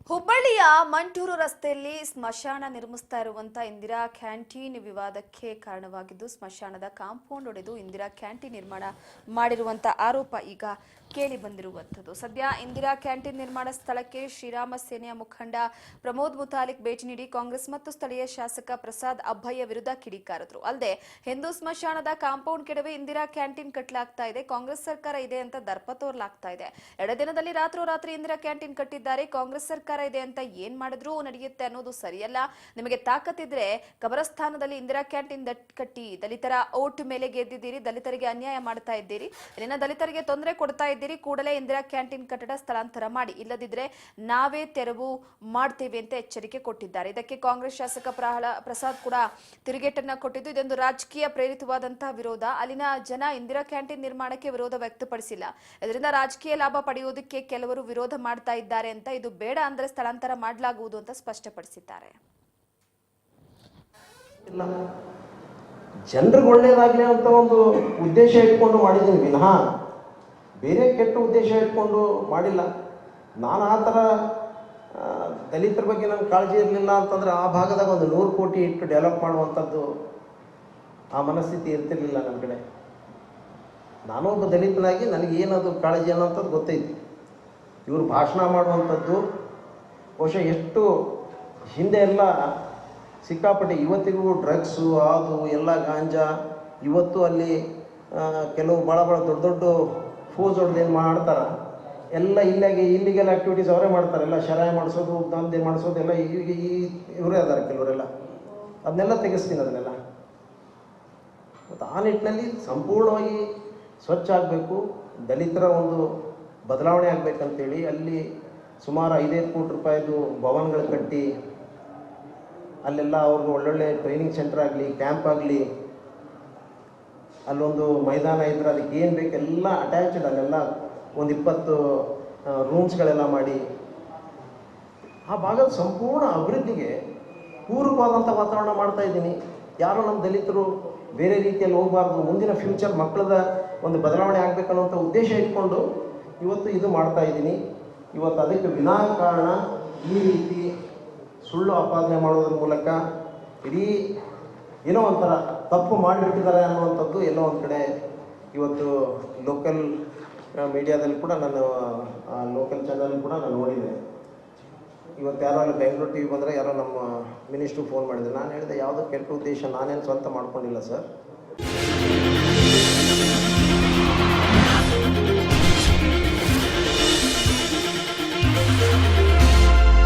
ಹುಬ್ಬಳ್ಳಿಯ ಮಂಟೂರು ರಸ್ತೆಯಲ್ಲಿ ಸ್ಮಶಾನ ನಿರ್ಮಿಸ್ತಾ ಇರುವಂತ ಇಂದಿರಾ ಕ್ಯಾಂಟೀನ್ ವಿವಾದಕ್ಕೆ ಕಾರಣವಾಗಿದ್ದು ಸ್ಮಶಾನದ ಕಾಂಪೌಂಡ್ ಒಡೆದು ಇಂದಿರಾ ಕ್ಯಾಂಟೀನ್ ನಿರ್ಮಾಣ ಮಾಡಿರುವಂತ ಆರೋಪ ಈಗ ಕೇಳಿ ಬಂದಿರುವಂತದ್ದು. ಸದ್ಯ ಇಂದಿರಾ ಕ್ಯಾಂಟೀನ್ ನಿರ್ಮಾಣ ಸ್ಥಳಕ್ಕೆ ಶ್ರೀರಾಮ ಸೇನೆಯ ಮುಖಂಡ ಪ್ರಮೋದ್ ಮುತಾಲಿಕ್ ಭೇಟಿ ನೀಡಿ ಕಾಂಗ್ರೆಸ್ ಮತ್ತು ಸ್ಥಳೀಯ ಶಾಸಕ ಪ್ರಸಾದ್ ಅಬ್ಬಯ್ಯ ವಿರುದ್ಧ ಕಿಡಿಕಾರಿದ್ರು. ಅಲ್ಲದೆ ಹಿಂದೂ ಸ್ಮಶಾನದ ಕಾಂಪೌಂಡ್ ಕೆಡವಿ ಇಂದಿರಾ ಕ್ಯಾಂಟೀನ್ ಕಟ್ಟಲಾಗ್ತಾ ಇದೆ, ಕಾಂಗ್ರೆಸ್ ಸರ್ಕಾರ ಇದೆ ಅಂತ ದರ್ಪ ತೋರ್ಲಾಗ್ತಾ ಇದೆ. ದಿನದಲ್ಲಿ ರಾತ್ರೋರಾತ್ರಿ ಇಂದಿರಾ ಕ್ಯಾಂಟೀನ್ ಕಟ್ಟಿದ್ದಾರೆ, ಕಾಂಗ್ರೆಸ್ ಸರ್ಕಾರ ಇದೆ ಅಂತ ಏನ್ ಮಾಡಿದ್ರು ನಡೆಯುತ್ತೆ ಅನ್ನೋದು ಸರಿಯಲ್ಲ. ನಿಮಗೆ ತಾಕತ್ತಿದ್ರೆ ಕಬರಸ್ಥಾನದಲ್ಲಿ ಇಂದಿರಾ ಕ್ಯಾಂಟೀನ್ ಕಟ್ಟಿ ದಲಿತರ ಓಟ್ ಮೇಲೆ ಗೆದ್ದಿದ್ದೀರಿ, ದಲಿತರಿಗೆ ಅನ್ಯಾಯ ಮಾಡ್ತಾ ಇದ್ದೀರಿ, ಇಲ್ಲಿನ ದಲಿತರಿಗೆ ತೊಂದರೆ ಕೊಡ್ತಾ ಇದ್ದೀರಿ, ಕೂಡಲೇ ಇಂದಿರಾ ಕ್ಯಾಂಟೀನ್ ಕಟ್ಟಡ ಸ್ಥಳಾಂತರ ಮಾಡಿ, ಇಲ್ಲದಿದ್ರೆ ನಾವೇ ತೆರವು ಮಾಡ್ತೇವೆ ಅಂತ ಎಚ್ಚರಿಕೆ ಕೊಟ್ಟಿದ್ದಾರೆ. ಇದಕ್ಕೆ ಕಾಂಗ್ರೆಸ್ ಶಾಸಕ ಪ್ರಸಾದ್ ಕೂಡ ತಿರುಗೇಟನ್ನ ಕೊಟ್ಟಿದ್ದು, ಇದೊಂದು ರಾಜಕೀಯ ಪ್ರೇರಿತವಾದಂತಹ ವಿರೋಧ. ಅಲ್ಲಿನ ಜನ ಇಂದಿರಾ ಕ್ಯಾಂಟೀನ್ ನಿರ್ಮಾಣಕ್ಕೆ ವಿರೋಧ ವ್ಯಕ್ತಪಡಿಸಿಲ್ಲ, ಇದರಿಂದ ರಾಜಕೀಯ ಲಾಭ ಪಡೆಯುವುದಕ್ಕೆ ಕೆಲವರು ವಿರೋಧ ಮಾಡ್ತಾ ಇದ್ದಾರೆ ಅಂತ, ಇದು ಬೇಡ ಅಂದ್ರೆ ಸ್ಥಳಾಂತರ ಮಾಡಲಾಗುವುದು ಅಂತ ಸ್ಪಷ್ಟಪಡಿಸಿದ್ದಾರೆ. ಜನರಿಗೆ ಒಳ್ಳೇದಾಗಲಿ ಅಂತ ಒಂದು ಉದ್ದೇಶ ಇಟ್ಕೊಂಡು ಮಾಡಿದ್ದೀನಿ ವಿನಃ ಬೇರೆ ಕೆಟ್ಟ ಉದ್ದೇಶ ಇಟ್ಕೊಂಡು ಮಾಡಿಲ್ಲ. ನಾನು ಆ ಥರ ದಲಿತರ ಬಗ್ಗೆ ನನ್ನ ಕಾಳಜಿ ಇರಲಿಲ್ಲ ಅಂತಂದರೆ ಆ ಭಾಗದಾಗ ಒಂದು 100 ಕೋಟಿ ಇಟ್ಟು ಡೆವಲಪ್ ಮಾಡುವಂಥದ್ದು ಆ ಮನಸ್ಥಿತಿ ಇರ್ತಿರ್ಲಿಲ್ಲ ನನ್ನ ಕಡೆ. ನಾನು ಒಬ್ಬ ದಲಿತನಾಗಿ ನನಗೆ ಏನದು ಕಾಳಜಿ ಅನ್ನೋಂಥದ್ದು ಗೊತ್ತೈತಿ. ಇವರು ಭಾಷಣ ಮಾಡುವಂಥದ್ದು ಬಹುಶಃ ಎಷ್ಟು ಹಿಂದೆ ಎಲ್ಲ ಸಿಕ್ಕಾಪಟ್ಟೆ, ಇವತ್ತಿಗೂ ಡ್ರಗ್ಸು ಅದು ಎಲ್ಲ ಗಾಂಜಾ, ಇವತ್ತು ಅಲ್ಲಿ ಕೆಲವು ಭಾಳ ದೊಡ್ಡ ದೊಡ್ಡ ಫೋಸ್ ಹೊಡೆದೇನು ಮಾಡ್ತಾರೆ, ಎಲ್ಲ ಇಲ್ಲಿಗೆಲ್ಲ ಆ್ಯಕ್ಟಿವಿಟೀಸ್ ಅವರೇ ಮಾಡ್ತಾರೆ. ಎಲ್ಲ ಶರಾಯ ಮಾಡಿಸೋದು, ದಂಧೆ ಮಾಡಿಸೋದು ಎಲ್ಲ ಇವರೇ ಅದಾರೆ ಕೆಲವರೆಲ್ಲ. ಅದನ್ನೆಲ್ಲ ತೆಗೆಸ್ತೀನಿ ಅದನ್ನೆಲ್ಲ. ಮತ್ತು ಆ ನಿಟ್ಟಿನಲ್ಲಿ ಸಂಪೂರ್ಣವಾಗಿ ಸ್ವಚ್ಛ ಆಗಬೇಕು, ದಲಿತರ ಒಂದು ಬದಲಾವಣೆ ಆಗಬೇಕಂತೇಳಿ ಅಲ್ಲಿ ಸುಮಾರು 5 ಕೋಟಿ ರೂಪಾಯಿದು ಭವನಗಳು ಕಟ್ಟಿ ಅಲ್ಲೆಲ್ಲ ಅವ್ರಿಗೆ ಒಳ್ಳೊಳ್ಳೆ ಟ್ರೈನಿಂಗ್ ಸೆಂಟರ್ ಆಗಲಿ, ಕ್ಯಾಂಪ್ ಆಗಲಿ, ಅಲ್ಲೊಂದು ಮೈದಾನ ಇದ್ರೆ ಅದಕ್ಕೆ ಏನು ಬೇಕೆಲ್ಲ ಅಟ್ಯಾಚ್ಡ್, ಅಲ್ಲೆಲ್ಲ ಒಂದು 20 ರೂಮ್ಸ್ಗಳೆಲ್ಲ ಮಾಡಿ ಆ ಭಾಗದ ಸಂಪೂರ್ಣ ಅಭಿವೃದ್ಧಿಗೆ ಪೂರಕವಾದಂಥ ವಾತಾವರಣ ಮಾಡ್ತಾ ಇದ್ದೀನಿ. ಯಾರೋ ನಮ್ಮ ದಲಿತರು ಬೇರೆ ರೀತಿಯಲ್ಲಿ ಹೋಗಬಾರ್ದು, ಮುಂದಿನ ಫ್ಯೂಚರ್ ಮಕ್ಕಳದ ಒಂದು ಬದಲಾವಣೆ ಆಗಬೇಕನ್ನುವಂಥ ಉದ್ದೇಶ ಇಟ್ಕೊಂಡು ಇವತ್ತು ಇದು ಮಾಡ್ತಾ ಇದ್ದೀನಿ. ಇವತ್ತು ಅದಕ್ಕೆ ವಿನಾಕಾರಣ ಈ ರೀತಿ ಸುಳ್ಳು ಆಪಾದನೆ ಮಾಡೋದ್ರ ಮೂಲಕ ಇಡೀ ಏನೋ ಒಂಥರ ತಪ್ಪು ಮಾಡಿಬಿಟ್ಟಿದ್ದಾರೆ ಅನ್ನುವಂಥದ್ದು ಎಲ್ಲೋ ಒಂದು ಕಡೆ ಇವತ್ತು ಲೋಕಲ್ ಮೀಡಿಯಾದಲ್ಲಿ ಕೂಡ ನಾನು ಲೋಕಲ್ ಚಾನಲ್ ಕೂಡ ನಾನು ನೋಡಿದೆ. ಇವತ್ತು ಯಾರೋ ಅಲ್ಲಿ ಬೆಂಗಳೂರು TV ಬಂದರೆ ಯಾರೋ ನಮ್ಮ ಮಿನಿಸ್ಟ್ರು ಫೋನ್ ಮಾಡಿದೆ. ನಾನು ಹೇಳಿದೆ ಯಾವುದೋ ಕೆಟ್ಟ ಉದ್ದೇಶ ನಾನೇನು ಸ್ವಂತ ಮಾಡ್ಕೊಂಡಿಲ್ಲ ಸರ್,